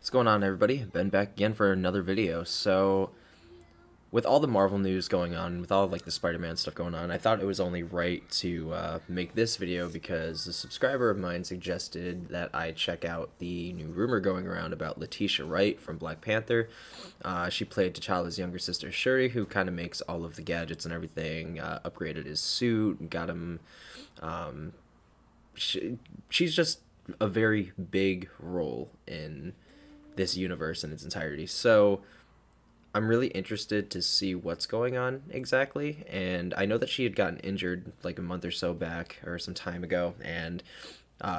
What's going on, everybody? Ben back again for another video. So, with all the Marvel news going on, with all like the Spider-Man stuff going on, I thought it was only right to make this video because a subscriber of mine suggested that I check out the new rumor going around about Letitia Wright from Black Panther. She played T'Challa's younger sister Shuri, who kind of makes all of the gadgets and everything, upgraded his suit, got him. She's just a very big role in this universe in its entirety. So I'm really interested to see what's going on exactly. And I know that she had gotten injured like a month or so back or some time ago, and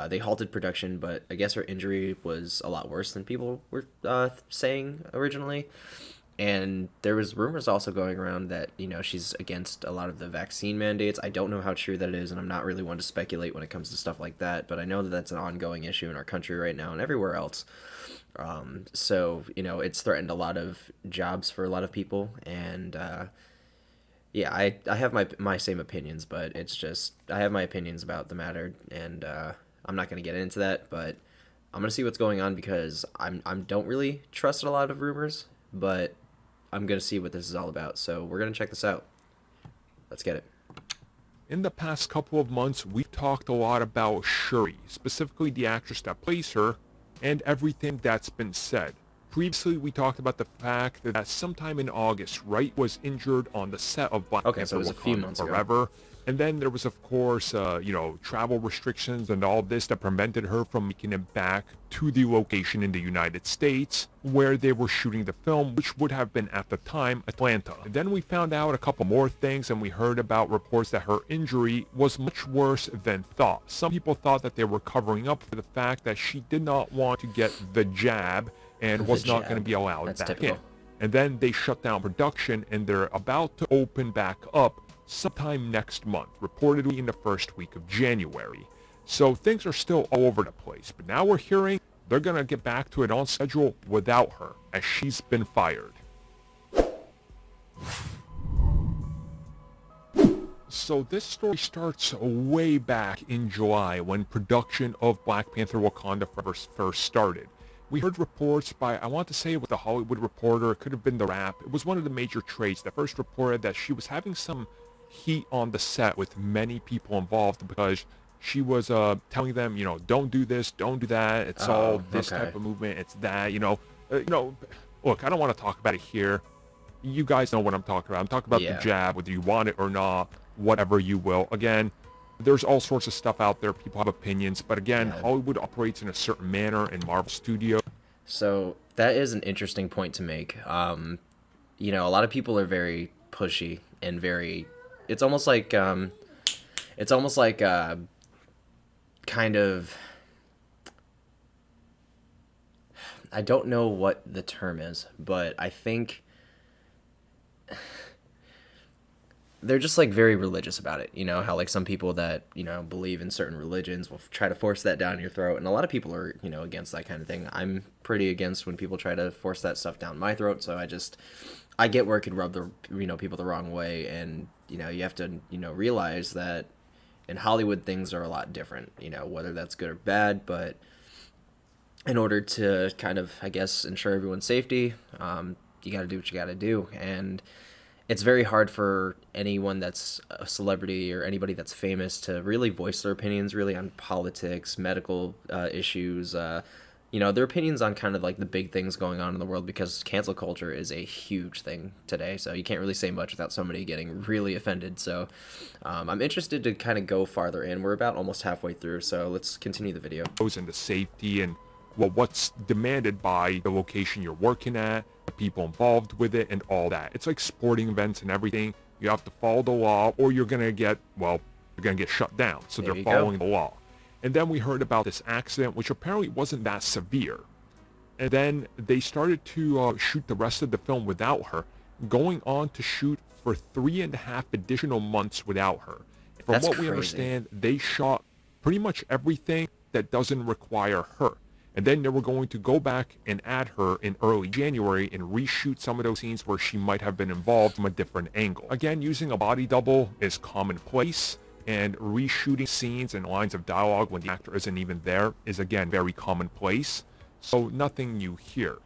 they halted production, but I guess her injury was a lot worse than people were saying originally. And there was rumors also going around that, she's against a lot of the vaccine mandates. I don't know how true that is, and I'm not really one to speculate when it comes to stuff like that, but I know that that's an ongoing issue in our country right now and everywhere else. So, it's threatened a lot of jobs for a lot of people, and yeah, I have my same opinions, but it's just, I have my opinions about the matter, and I'm not going to get into that, but I'm going to see what's going on because I don't really trust a lot of rumors, but I'm going to see what this is all about. So we're going to check this out. Let's get it. In the past couple of months, we've talked a lot about Shuri, specifically the actress that plays her, and everything that's been said. Previously, we talked about the fact that sometime in August, Wright was injured on the set of Black Panther Wakanda Forever. And then there was, of course, travel restrictions and all this that prevented her from making it back to the location in the United States where they were shooting the film, which would have been at the time Atlanta. And then we found out a couple more things, and we heard about reports that her injury was much worse than thought. Some people thought that they were covering up for the fact that she did not want to get the jab and was not going to be allowed back in. And then they shut down production, and they're about to open back up sometime next month, reportedly in the first week of January. So things are still all over the place, but now we're hearing they're going to get back to it on schedule without her, as she's been fired. So this story starts way back in July when production of Black Panther Wakanda Forever first started. We heard reports by, I want to say it was the Hollywood Reporter, it could have been the Wrap. It was one of the major trades that first reported that she was having some heat on the set with many people involved because she was telling them, don't do this, don't do that. It's all this type of movement. It's that, look, I don't want to talk about it here. You guys know what I'm talking about. I'm talking about the jab, whether you want it or not, whatever you will. Again, there's all sorts of stuff out there. People have opinions, but again, Hollywood operates in a certain manner in Marvel Studios. So that is an interesting point to make. A lot of people are very pushy and very, it's almost like kind of, I don't know what the term is, but I think they're just like very religious about it. How like some people that, believe in certain religions will try to force that down your throat. And a lot of people are, against that kind of thing. I'm pretty against when people try to force that stuff down my throat. So I get where it could rub the, people the wrong way. And, you have to, realize that in Hollywood things are a lot different, whether that's good or bad. But in order to kind of, I guess, ensure everyone's safety, you got to do what you got to do. And it's very hard for anyone that's a celebrity or anybody that's famous to really voice their opinions really on politics, medical issues, their opinions on kind of like the big things going on in the world, because cancel culture is a huge thing today. So you can't really say much without somebody getting really offended. So I'm interested to kind of go farther in. We're about almost halfway through, so let's continue the video. And the safety and what's demanded by the location you're working at, the people involved with it, and all that. It's like sporting events and everything. You have to follow the law, or you're gonna get shut down. So they're following the law. And then we heard about this accident, which apparently wasn't that severe. And then they started to shoot the rest of the film without her, going on to shoot for 3.5 additional months without her. From what we understand, they shot pretty much everything that doesn't require her. And then they were going to go back and add her in early January and reshoot some of those scenes where she might have been involved from a different angle. Again, using a body double is commonplace, and reshooting scenes and lines of dialogue when the actor isn't even there is again very commonplace. so nothing new here.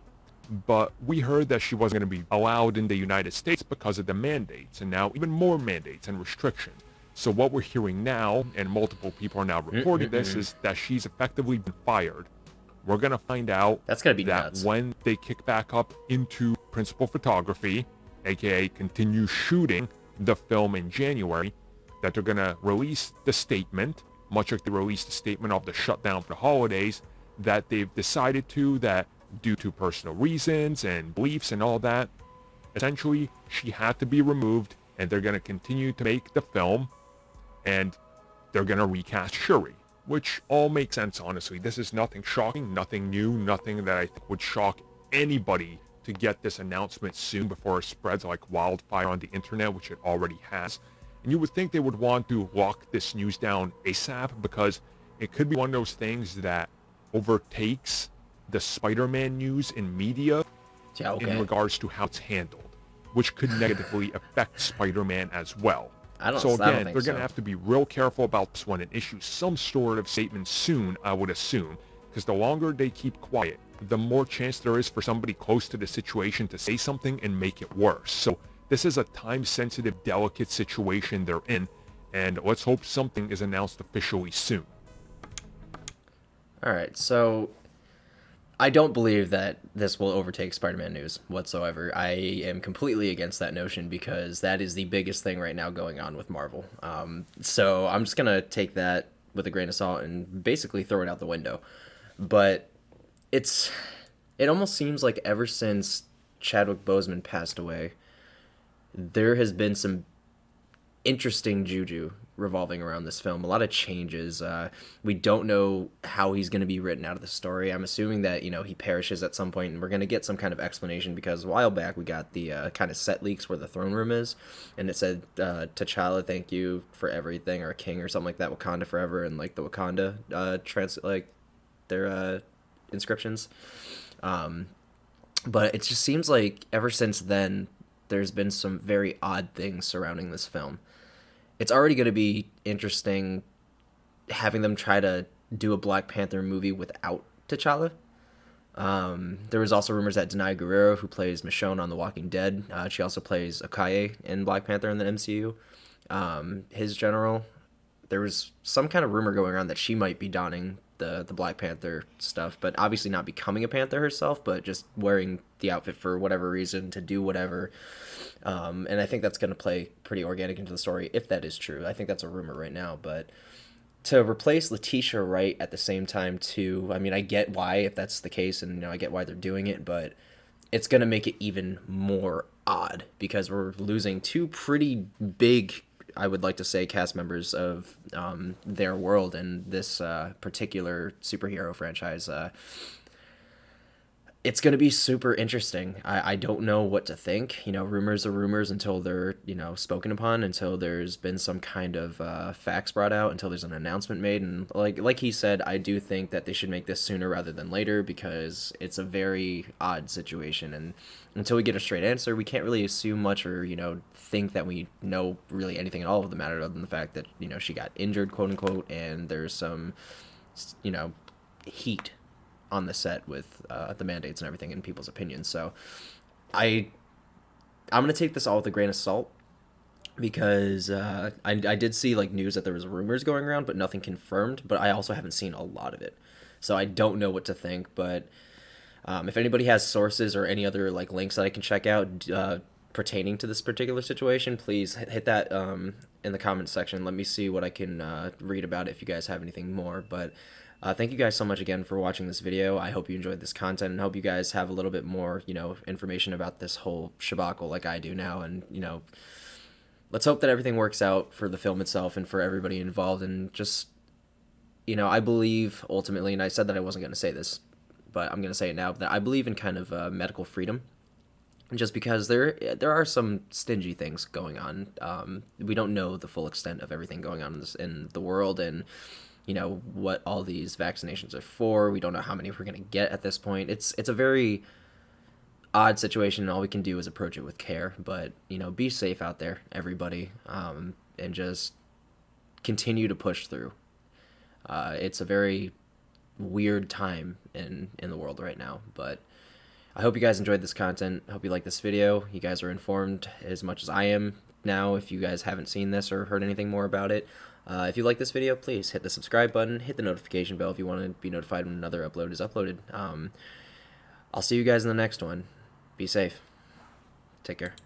But we heard that she wasn't going to be allowed in the United States because of the mandates, and now even more mandates and restrictions. So what we're hearing now, and multiple people are now reporting this, is that she's effectively been fired. We're going to find out That's gonna be that nuts. when they kick back up into principal photography, aka continue shooting the film in January, that they're going to release the statement, much like they released the statement of the shutdown for the holidays, that they've decided that due to personal reasons and beliefs and all that, essentially she had to be removed, and they're going to continue to make the film, and they're going to recast Shuri, which all makes sense, honestly. This is nothing shocking, nothing new, nothing that I think would shock anybody to get this announcement soon before it spreads like wildfire on the internet, which it already has. And you would think they would want to lock this news down ASAP, because it could be one of those things that overtakes the Spider-Man news in media in regards to how it's handled, which could negatively affect Spider-Man as well. So again, they're going to have to be real careful about this one and issue some sort of statement soon, I would assume, because the longer they keep quiet, the more chance there is for somebody close to the situation to say something and make it worse. So this is a time-sensitive, delicate situation they're in, and let's hope something is announced officially soon. All right, so I don't believe that this will overtake Spider-Man news whatsoever. I am completely against that notion because that is the biggest thing right now going on with Marvel. So I'm just going to take that with a grain of salt and basically throw it out the window. But it almost seems like ever since Chadwick Boseman passed away, there has been some interesting juju revolving around this film. A lot of changes. We don't know how he's going to be written out of the story. I'm assuming that, he perishes at some point, and we're going to get some kind of explanation, because a while back we got the kind of set leaks where the throne room is, and it said, T'Challa, thank you for everything, or king, or something like that, Wakanda forever, and like the Wakanda their inscriptions. But it just seems like ever since then there's been some very odd things surrounding this film. It's already going to be interesting having them try to do a Black Panther movie without T'Challa. There was also rumors that Denai Guerrero, who plays Michonne on The Walking Dead, she also plays Okoye in Black Panther in the MCU, his general. There was some kind of rumor going around that she might be donning the Black Panther stuff, but obviously not becoming a Panther herself, but just wearing the outfit for whatever reason to do whatever. And I think that's going to play pretty organic into the story, if that is true. I think that's a rumor right now, but to replace Letitia Wright at the same time too, I mean, I get why, if that's the case, and I get why they're doing it, but it's going to make it even more odd because we're losing two pretty big, I would like to say, cast members of their world in this particular superhero franchise. It's going to be super interesting. I don't know what to think. Rumors are rumors until they're, spoken upon, until there's been some kind of facts brought out, until there's an announcement made. And like he said, I do think that they should make this sooner rather than later, because it's a very odd situation. And until we get a straight answer, we can't really assume much or, think that we know really anything at all of the matter, other than the fact that, she got injured, quote unquote, and there's some, heat on the set with the mandates and everything in people's opinions. So I'm gonna take this all with a grain of salt, because I did see news that there was rumors going around but nothing confirmed, but I also haven't seen a lot of it, so I don't know what to think. But if anybody has sources or any other links that I can check out pertaining to this particular situation, please hit that in the comment section. Let me see what I can read about it if you guys have anything more. But thank you guys so much again for watching this video. I hope you enjoyed this content, and hope you guys have a little bit more, information about this whole shabacle like I do now. And, let's hope that everything works out for the film itself and for everybody involved. And just, I believe ultimately, and I said that I wasn't going to say this, but I'm going to say it now, that I believe in kind of medical freedom. Just because there are some stingy things going on. We don't know the full extent of everything going on in the world, and what all these vaccinations are for. We don't know how many we're going to get at this point. It's a very odd situation, and all we can do is approach it with care. But, be safe out there, everybody, and just continue to push through. It's a very weird time in the world right now. But I hope you guys enjoyed this content. I hope you like this video. You guys are informed as much as I am now if you guys haven't seen this or heard anything more about it. If you like this video, please hit the subscribe button, hit the notification bell if you want to be notified when another upload is uploaded. I'll see you guys in the next one. Be safe. Take care.